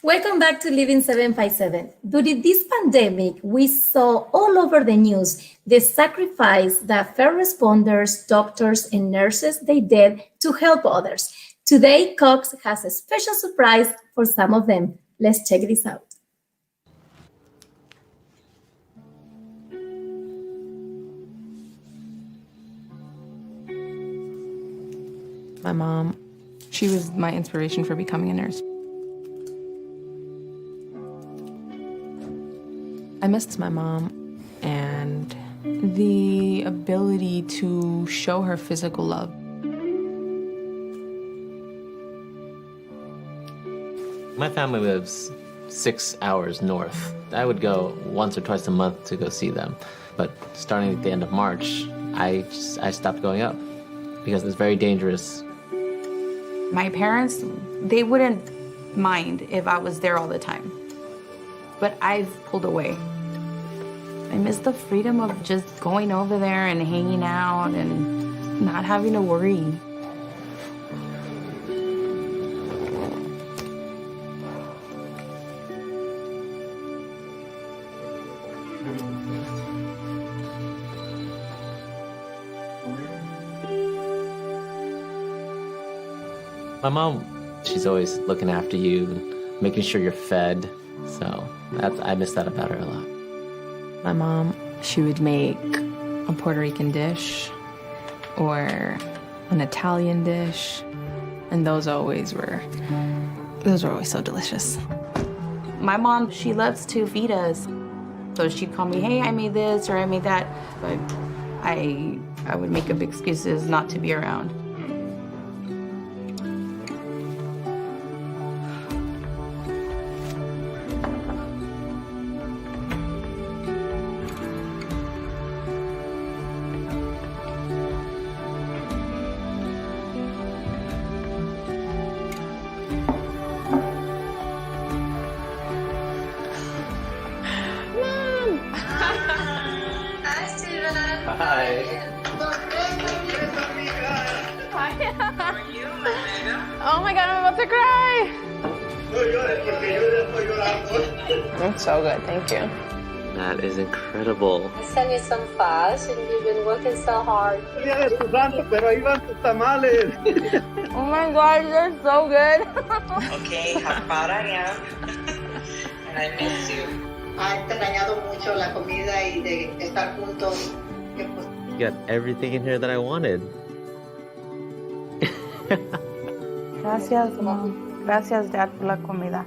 Welcome back to Living 757. During this pandemic, we saw all over the news the sacrifice that first responders, doctors, and nurses they did to help others. Today, Cox has a special surprise for some of them. Let's check this out. My mom, she was my inspiration for becoming a nurse. I missed my mom and the ability to show her physical love. My family lives 6 hours north. I would go once or twice a month to go see them. But starting at the end of March, I stopped going up because it's very dangerous. My parents, they wouldn't mind if I was there all the time. But I've pulled away. I miss the freedom of just going over there and hanging out and not having to worry. My mom, she's always looking after you, making sure you're fed. So I miss that about her a lot. My mom, she would make a Puerto Rican dish or an Italian dish, and those were always so delicious. My mom, she loves to feed us. So she'd call me, hey, I made this or I made that. But I would make up excuses not to be around. Oh my God, I'm about to cry. It's so good, thank you. That is incredible. I sent you some files and you've been working so hard. Oh my God, they're so good. Okay, how proud I am. And I miss you. Ha extrañado mucho la comida y de estar juntos. You got everything in here that I wanted. Gracias, Mom. Gracias, Dad, por la comida.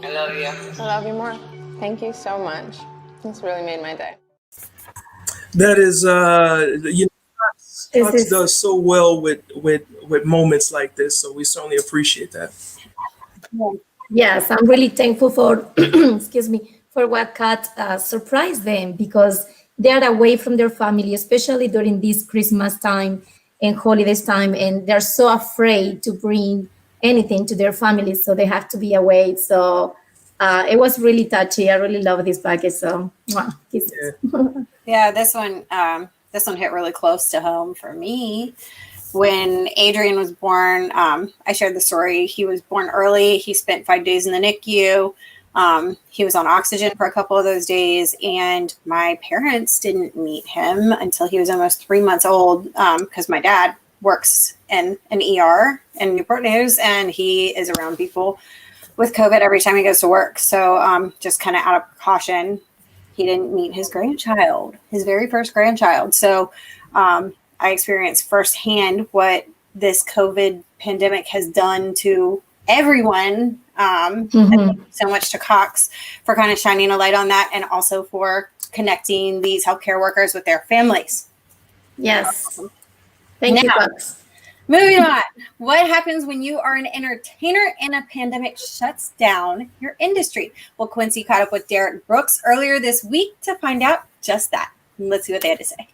I love you. I love you more. Thank you so much. This really made my day. That is, Cox does so well with moments like this, so we certainly appreciate that. Yes, I'm really thankful for, excuse me, for what Kat surprised them because they are away from their family, especially during this Christmas time and holidays time, and they're so afraid to bring anything to their families, so they have to be away. So it was really touchy. I really love this package. So, kisses. Yeah, this one hit really close to home for me. When Adrian was born, I shared the story. He was born early. He spent 5 days in the NICU. He was on oxygen for a couple of those days, and my parents didn't meet him until he was almost 3 months old because my dad works in an ER in Newport News, and he is around people with COVID every time he goes to work. So just kind of out of precaution, he didn't meet his grandchild, his very first grandchild. So I experienced firsthand what this COVID pandemic has done to everyone. So much to Cox for kind of shining a light on that, and also for connecting these healthcare workers with their families. Yes. Thank you, Cox. Moving on. What happens when you are an entertainer and a pandemic shuts down your industry? Well, Quincy caught up with Derek Brooks earlier this week to find out just that. Let's see what they had to say.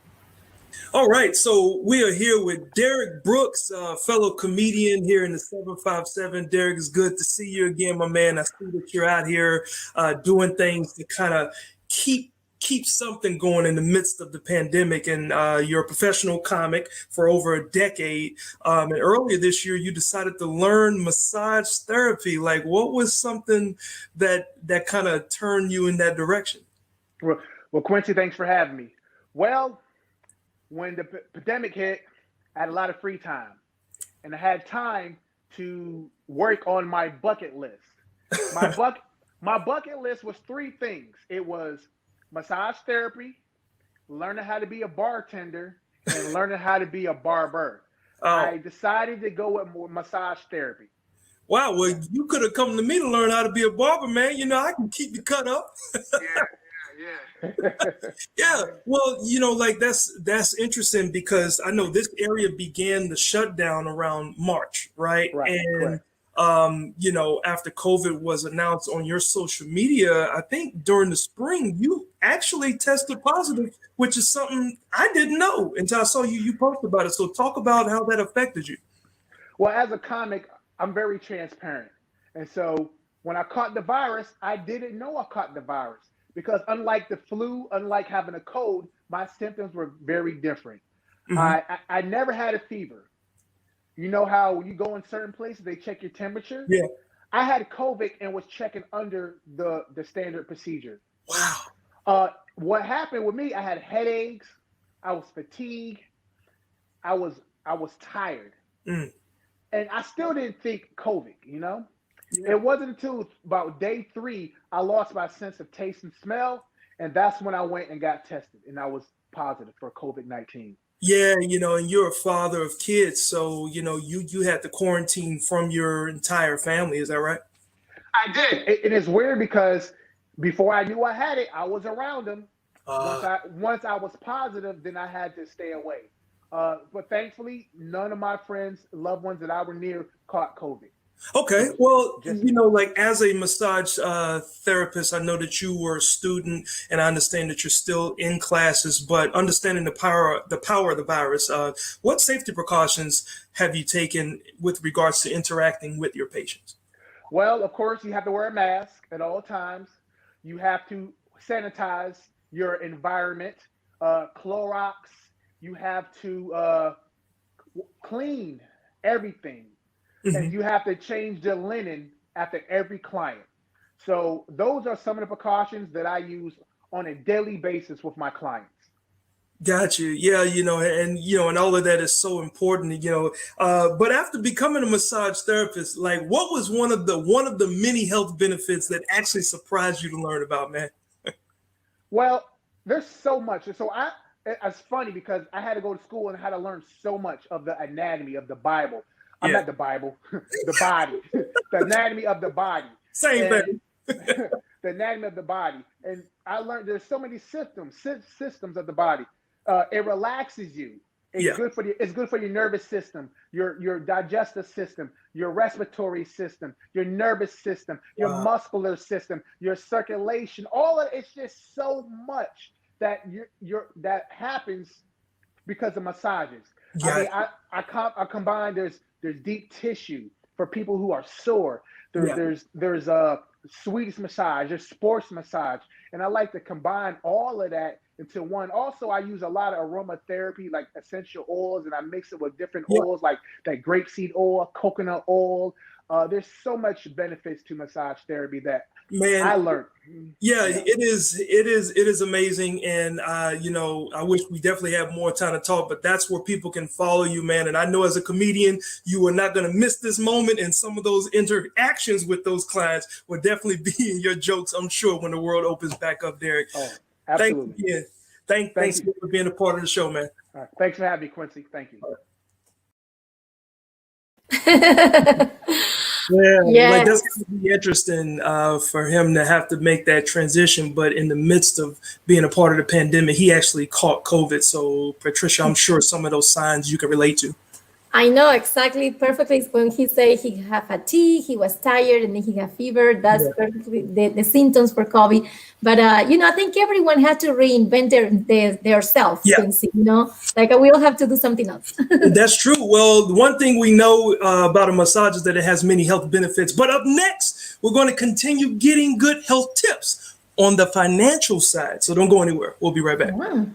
All right, so we are here with Derek Brooks, fellow comedian here in the 757. Derek, it's good to see you again, my man. I see that you're out here doing things to kind of keep keep something going in the midst of the pandemic. And you're a professional comic for over a decade. And earlier this year, you decided to learn massage therapy. Like, what was something that kind of turned you in that direction? Well, Quincy, thanks for having me. Well, when the pandemic hit, I had a lot of free time, and I had time to work on my bucket list. My bucket list was 3 things. It was massage therapy, learning how to be a bartender, and learning how to be a barber. I decided to go with more massage therapy. Wow, well, you could have come to me to learn how to be a barber, man. You know, I can keep you cut up. Yeah. Well, you know, like that's interesting because I know this area began the shutdown around March, right? And you know, after COVID was announced on your social media, I think during the spring, you actually tested positive, which is something I didn't know until I saw you post about it. So talk about how that affected you. Well, as a comic, I'm very transparent. And so when I caught the virus, I didn't know I caught the virus because unlike the flu, unlike having a cold, my symptoms were very different. I never had a fever. You know how when you go in certain places, they check your temperature? Yeah. I had COVID and was checking under the standard procedure. Wow. What happened with me, I had headaches, I was fatigued, I was tired. And I still didn't think COVID, you know? Yeah. It wasn't until about day 3, I lost my sense of taste and smell. And that's when I went and got tested and I was positive for COVID-19. Yeah, you know, and you're a father of kids, so you know you had to quarantine from your entire family. Is that right? I did. It is weird because before I knew I had it, I was around them. Once I was positive, then I had to stay away. But thankfully, none of my friends, loved ones that I were near, caught COVID. Okay, well, you know, like as a massage therapist, I know that you were a student, and I understand that you're still in classes. But understanding the power of the virus, what safety precautions have you taken with regards to interacting with your patients? Well, of course, you have to wear a mask at all times. You have to sanitize your environment, Clorox. You have to clean everything. And you have to change the linen after every client. So those are some of the precautions that I use on a daily basis with my clients. Got you. Yeah, you know, and all of that is so important, you know. But after becoming a massage therapist, like what was one of the many health benefits that actually surprised you to learn about, man? Well, there's so much. And so it's funny because I had to go to school and I had to learn so much of the anatomy of the Bible. I'm not the Bible, the body, the anatomy of the body. Same thing. The anatomy of the body. And I learned there's so many systems of the body. It relaxes you. It's good for your nervous system, your digestive system, your respiratory system, your nervous system, your muscular system, your circulation. All of it's just so much that that happens because of massages. I mean, I combine there's deep tissue for people who are sore. There's Swedish massage, there's sports massage. And I like to combine all of that into one. Also, I use a lot of aromatherapy, like essential oils, and I mix it with different oils like that grapeseed oil, coconut oil. There's so much benefits to massage therapy that I learned. Yeah, it is amazing. And, you know, I wish we definitely have more time to talk, but that's where people can follow you, man. And I know as a comedian, you are not going to miss this moment. And some of those interactions with those clients will definitely be in your jokes, I'm sure, when the world opens back up, Derek. Oh, absolutely. Thanks for being a part of the show, man. All right. Thanks for having me, Quincy. Thank you. Like that's going to be interesting for him to have to make that transition. But in the midst of being a part of the pandemic, he actually caught COVID. So, Patricia, I'm sure some of those signs you can relate to. I know exactly perfectly when he said he had fatigue, he was tired, and then he had fever. That's perfectly the symptoms for COVID. But you know, I think everyone had to reinvent their self. You know, like we all have to do something else. That's true. Well, the one thing we know about a massage is that it has many health benefits. But up next, we're going to continue getting good health tips on the financial side. So don't go anywhere. We'll be right back. Wow.